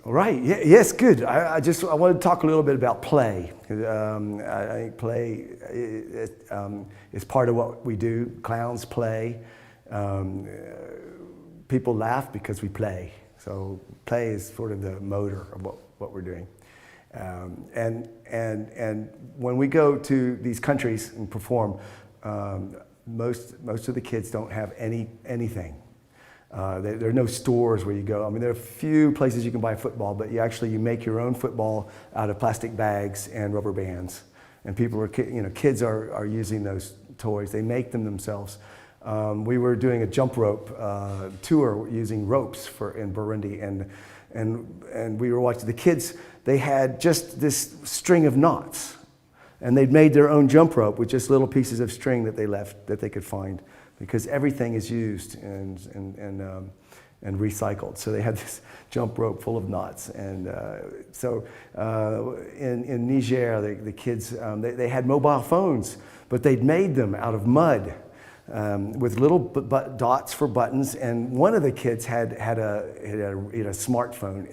All right. Yes. Good. I wanted to talk a little bit about play. I think play is part of what we do. Clowns play. People laugh because we play. So play is sort of the motor of what we're doing. And when we go to these countries and perform, most of the kids don't have anything. There are no stores where you go. I mean, there are a few places you can buy football, but you make your own football out of plastic bags and rubber bands. And kids are using those toys. They make them themselves. We were doing a jump rope tour using ropes in Burundi, and we were watching the kids. They had just this string of knots, and they'd made their own jump rope with just little pieces of string that they could find, because everything is used and recycled. So they had this jump rope full of knots, and in Niger, the kids they had mobile phones, but they'd made them out of mud. With little dots for buttons, and one of the kids had a smartphone.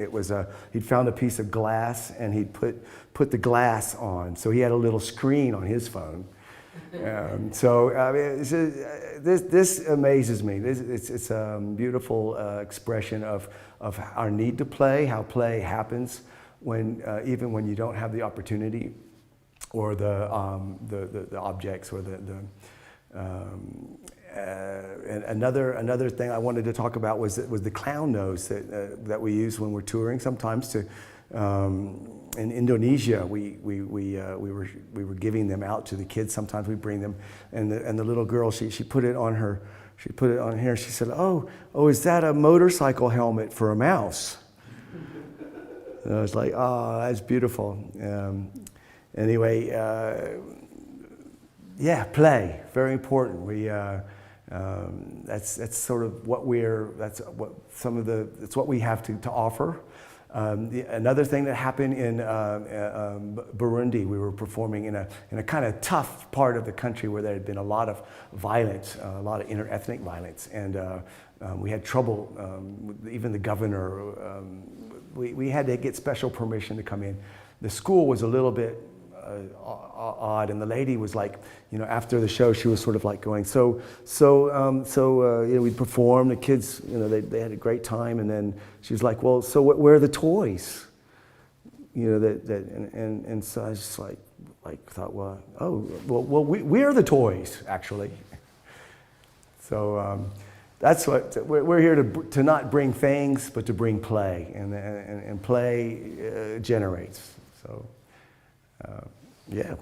He'd found a piece of glass, and he'd put the glass on, so he had a little screen on his phone. This amazes me. It's a beautiful expression of our need to play, how play happens even when you don't have the opportunity, or the objects, or and another thing I wanted to talk about was the clown nose that we use when we're touring. Sometimes in Indonesia, we were giving them out to the kids. Sometimes we bring them, and the little girl, she put it on her. She put it on here. She said, "Oh, is that a motorcycle helmet for a mouse?" And I was like, "Oh, that's beautiful." Anyway. Yeah, play, very important. That's sort of what it's what we have to offer. Another thing that happened in Burundi, we were performing in a kind of tough part of the country where there had been a lot of violence, a lot of interethnic violence, and we had trouble. Even the governor, we had to get special permission to come in. The school was a little bit odd, and the lady was like, after the show, she was sort of like going, we'd perform, the kids, they had a great time, and then she was like, well, so where are the toys? And so I was just like thought, well, we're the toys, actually. So that's what we're here to not bring things, but to bring play, and play generates. So. Yeah.